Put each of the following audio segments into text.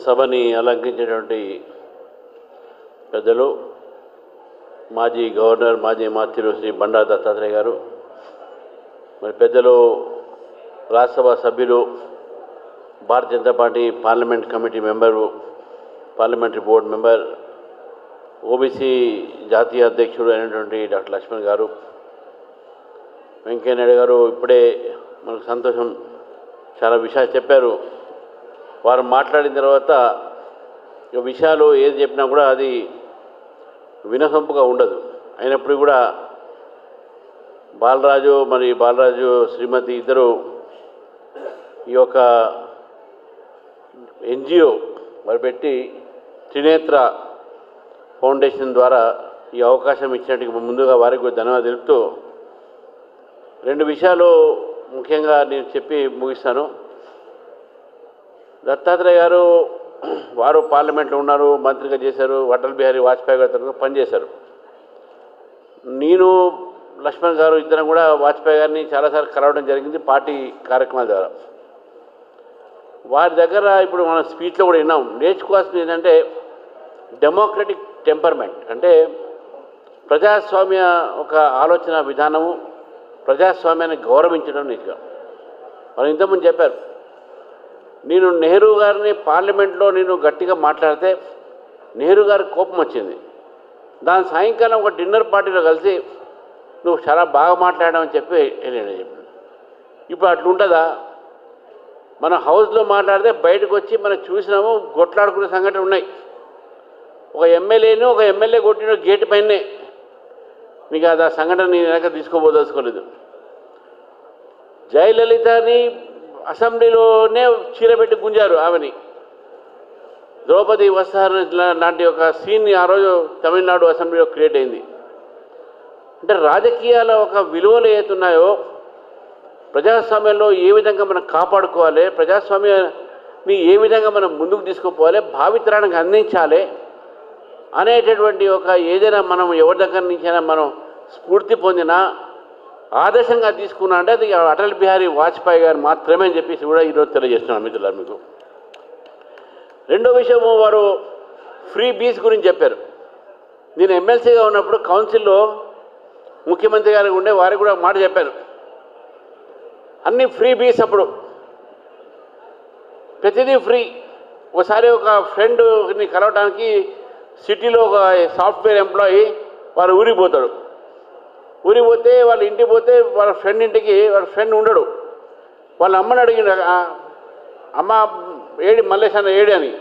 సభని అలంకరించినటువంటి పెద్దలు మాజీ గవర్నర్ మాజీ మంత్రులు శ్రీ బండా దత్తాత్రేయ గారు, మరి పెద్దలు రాజ్యసభ సభ్యులు, Bharatiya Janata party parliament committee member, parliamentary board member, OBC జాతీయ అధ్యక్షుడు అయినటువంటి డాక్టర్ లక్ష్మణ్ గారు, వెంకయ్యనాయుడు గారు ఇప్పుడే మనకు సంతోషం చాలా విషయాలు చెప్పారు. వారు మాట్లాడిన తర్వాత విషయాలు ఏది చెప్పినా కూడా అది వినసొంపుగా ఉండదు. అయినప్పుడు కూడా బాలరాజు శ్రీమతి ఇద్దరు ఈ యొక్క ఎన్జిఓ మరి పెట్టి త్రినేత్ర ఫౌండేషన్ ద్వారా ఈ అవకాశం ఇచ్చినట్టుగా ముందుగా వారికి ధన్యవాదాలు తెలుపుతూ రెండు విషయాలు ముఖ్యంగా నేను చెప్పి ముగిస్తాను. దత్తాత్రేయ గారు వారు పార్లమెంట్లో ఉన్నారు, మంత్రిగా చేశారు, అటల్ బిహారీ వాజ్పేయి గారి తరఫున పనిచేశారు. నేను లక్ష్మణ్ గారు ఇద్దరం కూడా వాజ్పేయి గారిని చాలాసార్లు కలవడం జరిగింది పార్టీ కార్యక్రమాల ద్వారా. వారి దగ్గర ఇప్పుడు మన స్పీచ్లో కూడా విన్నాం, నేర్చుకోవాల్సింది ఏంటంటే డెమోక్రటిక్ టెంపర్మెంట్, అంటే ప్రజాస్వామ్య ఒక ఆలోచన విధానము, ప్రజాస్వామ్యాన్ని గౌరవించడం నిజం. వాళ్ళు ఇంతకుముందు చెప్పారు, నేను నెహ్రూ గారిని పార్లమెంట్లో నేను గట్టిగా మాట్లాడితే నెహ్రూ గారికి కోపం వచ్చింది. దాని సాయంకాలం ఒక డిన్నర్ పార్టీలో కలిసి నువ్వు చాలా బాగా మాట్లాడామని చెప్పి వెళ్ళాను చెప్పాను. ఇప్పుడు అట్లుంటుందా? మన హౌస్లో మాట్లాడితే బయటకు వచ్చి మనం చూసినాము, కొట్లాడుకునే సంఘటనలు ఉన్నాయి. ఒక ఎమ్మెల్యే కొట్టిన గేటు పైనే. మీకు అది ఆ సంఘటన నేను వెనక తీసుకోబోదలుచుకోలేదు. జయలలితని అసెంబ్లీలోనే చీరబెట్టి గుంజారు ఆమెని. ద్రౌపది వస్త్రాహరణ లాంటి ఒక సీన్ ఆ రోజు తమిళనాడు అసెంబ్లీలో క్రియేట్ అయింది. అంటే రాజకీయాల ఒక విలువలు ఏతున్నాయో, ప్రజాస్వామ్యంలో ఏ విధంగా మనం కాపాడుకోవాలి, ప్రజాస్వామ్యాన్ని ఏ విధంగా మనం ముందుకు తీసుకుపోవాలి, భావితరానికి అందించాలి అనేటటువంటి ఒక ఏదైనా మనం ఎవరి దగ్గర నుంచైనా మనం స్ఫూర్తి పొందినా ఆదర్శంగా తీసుకున్నా అంటే అది అటల్ బిహారీ వాజ్పేయి గారు మాత్రమే అని చెప్పేసి కూడా ఈరోజు తెలియజేస్తున్నాను మిత్రులారా మీకు. రెండో విషయము, వారు ఫ్రీ బీస్ గురించి చెప్పారు. నేను ఎమ్మెల్సీగా ఉన్నప్పుడు కౌన్సిల్లో ముఖ్యమంత్రి గారికి ఉండే వారికి కూడా మాట చెప్పాను, అన్నీ ఫ్రీ బీస్. అప్పుడు ప్రతిదీ ఫ్రీ. ఒకసారి ఒక ఫ్రెండ్ని కలవడానికి సిటీలో ఒక సాఫ్ట్వేర్ ఎంప్లాయీ వారు ఊరికి పోతాడు. ఊరికి పోతే వాళ్ళ ఇంటికి పోతే వాళ్ళ ఫ్రెండ్ ఇంటికి వాళ్ళ ఫ్రెండ్ ఉండడు. వాళ్ళ అమ్మని అడిగిండు, అమ్మ ఏడి మల్లేశాన ఏడి అని.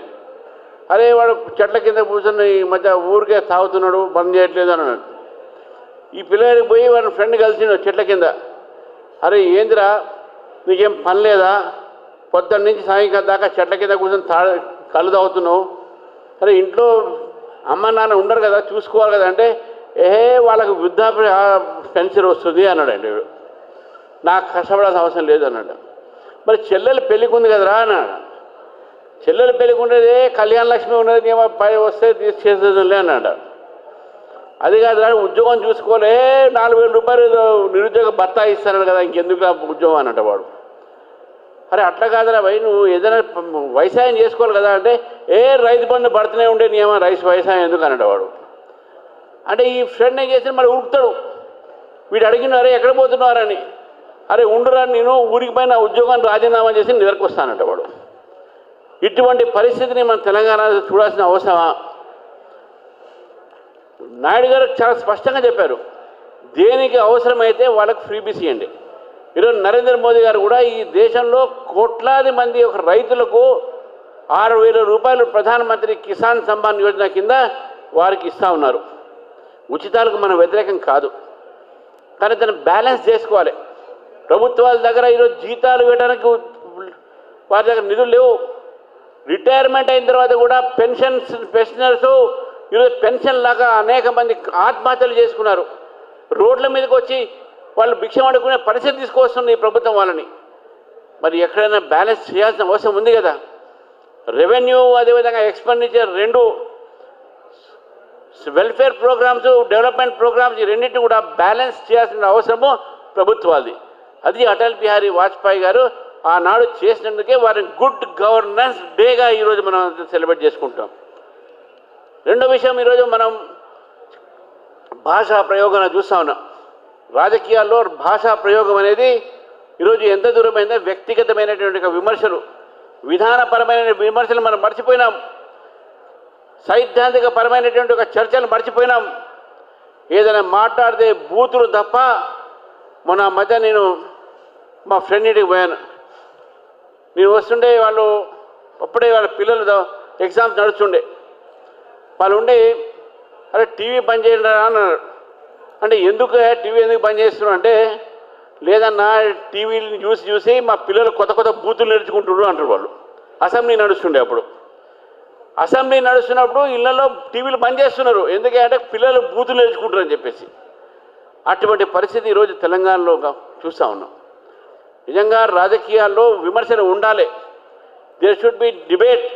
అరే వాడు చెట్ల కింద కూర్చొని ఈ మధ్య ఊరికే తాగుతున్నాడు, బంద్ చేయట్లేదు అని అన్నాడు. ఈ పిల్లలకి పోయి వాళ్ళ ఫ్రెండ్ కలిసిండు చెట్ల కింద. అరే ఏందిరా నీకేం పని లేదా, పొద్దున్న నుంచి సాయంకాలం దాకా చెట్ల కింద కూర్చొని కళ్ళు తాగుతున్నావు, అరే ఇంట్లో అమ్మ నాన్న ఉండరు కదా, చూసుకోవాలి కదా అంటే, వాళ్ళకు వృద్ధాప్య పెన్షన్ వస్తుంది అన్నాడండి. నాకు కష్టపడాల్సిన అవసరం లేదు అన్నాడు. మరి చెల్లెలు పెళ్ళికి ఉంది కదరా అన్నాడు. చెల్లెలు పెళ్ళికి ఉండేదే కళ్యాణ లక్ష్మి ఉన్నది, ఏమో పై వస్తే చేసేదిలే అన్నాడు. అది కాదురా ఉద్యోగం చూసుకోలే, 4,000 రూపాయలు నిరుద్యోగ భత్తా ఇస్తాను కదా, ఇంకెందుకు ఉద్యోగం అన్నట్టు వాడు. అరే అట్లా కాదురా భయ్, నువ్వు ఏదైనా వ్యవసాయం చేసుకోవాలి కదా అంటే, రైతు బంధు పడుతూనే ఉండే నియమం, వ్యవసాయం ఎందుకు అన్నాడు వాడు. అంటే ఈ ఫ్రెండ్ ఏం చేసి మరి ఉరుకుతాడు. వీడు అడిగినారే ఎక్కడ పోతున్నారని. అరే ఉండురా, నేను ఊరికి పైన ఉద్యోగాన్ని రాజీనామా చేసి నిద్రకు వస్తానంట వాడు. ఇటువంటి పరిస్థితిని మన తెలంగాణ చూడాల్సిన అవసరమా? నాయుడు గారు చాలా స్పష్టంగా చెప్పారు, దేనికి అవసరమైతే వాళ్ళకు ఫ్రీబీస్ ఇవ్వండి. ఈరోజు నరేంద్ర మోదీ గారు కూడా ఈ దేశంలో కోట్లాది మంది ఒక రైతులకు 6,000 రూపాయలు ప్రధానమంత్రి కిసాన్ సమ్మాన్ యోజన కింద వారికి ఇస్తూ ఉన్నారు. ఉచితాలకు మనం వ్యతిరేకం కాదు, కానీ దాన్ని బ్యాలెన్స్ చేసుకోవాలి. ప్రభుత్వాల దగ్గర ఈరోజు జీతాలు ఇవ్వడానికి వారి దగ్గర నిధులు లేవు. రిటైర్మెంట్ అయిన తర్వాత కూడా పెన్షనర్స్ ఈరోజు పెన్షన్ లాగా అనేక మంది ఆత్మహత్యలు చేసుకున్నారు. రోడ్ల మీదకి వచ్చి వాళ్ళు భిక్షం అడుకునే పరిస్థితి తీసుకొస్తుంది ఈ ప్రభుత్వం వాళ్ళని. మరి ఎక్కడైనా బ్యాలెన్స్ చేయాల్సిన అవసరం ఉంది కదా. రెవెన్యూ అదేవిధంగా ఎక్స్పెండిచర్ రెండు, వెల్ఫేర్ ప్రోగ్రామ్స్, డెవలప్మెంట్ ప్రోగ్రామ్స్, ఈ రెండింటిని కూడా బ్యాలెన్స్ చేయాల్సిన అవసరము ప్రభుత్వాది. అది అటల్ బిహారీ వాజ్పేయి గారు ఆనాడు చేసినందుకే వారిని గుడ్ గవర్నెన్స్ డేగా ఈరోజు మనం సెలబ్రేట్ చేసుకుంటాం. రెండో విషయం, ఈరోజు మనం భాషా ప్రయోగం చూస్తూ ఉన్నాం. రాజకీయాల్లో భాషా ప్రయోగం అనేది ఈరోజు ఎంత దూరమైందో వ్యక్తిగతమైనటువంటి విమర్శలు, విధానపరమైన విమర్శలు మనం మర్చిపోయినాం. సైద్ధాంతిక పరమైనటువంటి ఒక చర్చలు మర్చిపోయినాం. ఏదైనా మాట్లాడితే బూతులు తప్ప. మొన్న మధ్య నేను మా ఫ్రెండ్ ఇంటికి పోయాను. నేను వస్తుండే వాళ్ళు అప్పుడే వాళ్ళ పిల్లలు ఎగ్జామ్స్ నడుస్తుండే. వాళ్ళు ఉండి అరే టీవీ బంద్ చేయండి అన్నారు. అంటే ఎందుకు టీవీ ఎందుకు బంద్ చేస్తున్నావు అంటే, లేదన్నా టీవీని చూసి మా పిల్లలు కొత్త కొత్త బూతులు నేర్చుకుంటున్నారు అంటారు వాళ్ళు. అసెంబ్లీ నడుస్తుండే అప్పుడు. అసెంబ్లీ నడుస్తున్నప్పుడు ఇళ్లలో టీవీలు బంద్ చేస్తున్నారు. ఎందుకంటే పిల్లలు బూతులు నేర్చుకుంటారు అని చెప్పేసి. అటువంటి పరిస్థితి ఈరోజు తెలంగాణలో చూస్తూ ఉన్నాం. నిజంగా రాజకీయాల్లో విమర్శలు ఉండాలి. There should be debate,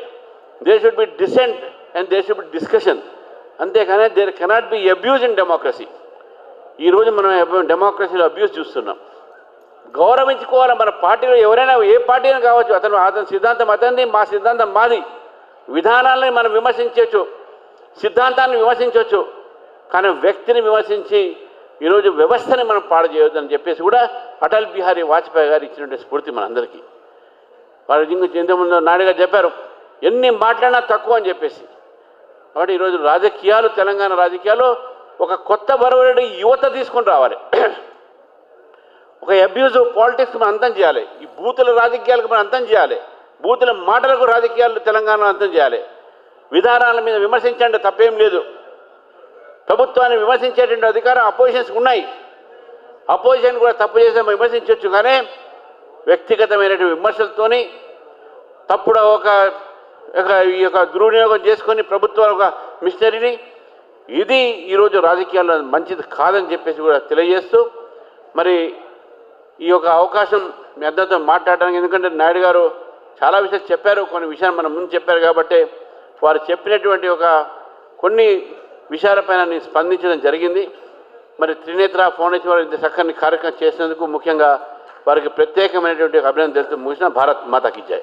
there should be dissent and there should be discussion. అంతేకానే there cannot be abuse in democracy. ఈరోజు మనం డెమోక్రసీలో అబ్యూజ్ చూస్తున్నాం. గౌరవించుకోవాలి. మన పార్టీలో ఎవరైనా ఏ పార్టీ అయినా కావచ్చు, అతని సిద్ధాంతం అతనిది, మా సిద్ధాంతం మాది. విధానాలని మనం విమర్శించవచ్చు, సిద్ధాంతాన్ని విమర్శించవచ్చు, కానీ వ్యక్తిని విమర్శించి ఈరోజు వ్యవస్థని మనం పాడు చేయొద్దని చెప్పేసి కూడా అటల్ బిహారీ వాజ్పేయి గారు ఇచ్చినటువంటి స్ఫూర్తి మనందరికీ. వాళ్ళు ఇంతకుముందు నాయుడు గారు చెప్పారు, ఎన్ని మాట్లాడినా తక్కువ అని చెప్పేసి. కాబట్టి ఈరోజు రాజకీయాలు, తెలంగాణ రాజకీయాలు ఒక కొత్త బరువుడి యువత తీసుకొని రావాలి. ఒక అబ్యూజివ్ పాలిటిక్స్ మనం అంతం చేయాలి. ఈ బూతుల రాజకీయాలకు మనం అంతం చేయాలి. బూతుల మాటలకు రాజకీయాలు తెలంగాణలో అంతం చేయాలి. విధానాల మీద విమర్శించండి, తప్పేం లేదు. ప్రభుత్వాన్ని విమర్శించేటువంటి అధికారం అపోజిషన్స్ ఉన్నాయి. అపోజిషన్ కూడా తప్పు చేస్తే విమర్శించవచ్చు, కానీ వ్యక్తిగతమైనటువంటి విమర్శలతోని తప్పుడు ఈ యొక్క దుర్వినియోగం చేసుకొని ప్రభుత్వాలు ఒక మిషనరీని, ఇది ఈరోజు రాజకీయాల్లో మంచిది కాదని చెప్పేసి కూడా తెలియజేస్తూ, మరి ఈ యొక్క అవకాశం మీ అందరితో మాట్లాడడానికి, ఎందుకంటే నాయుడు గారు చాలా విషయాలు చెప్పారు, కొన్ని విషయాలు మన ముందు చెప్పారు కాబట్టి వారు చెప్పినటువంటి కొన్ని విషయాలపైన నేను స్పందించడం జరిగింది. మరి త్రినేత్ర ఫౌండేషన్ వారు ఇంత చక్కని కార్యక్రమం చేసినందుకు ముఖ్యంగా వారికి ప్రత్యేకమైనటువంటి అభినందనలు తెలుస్తూ ముగిసిన. భారత్ మాతాకి జై.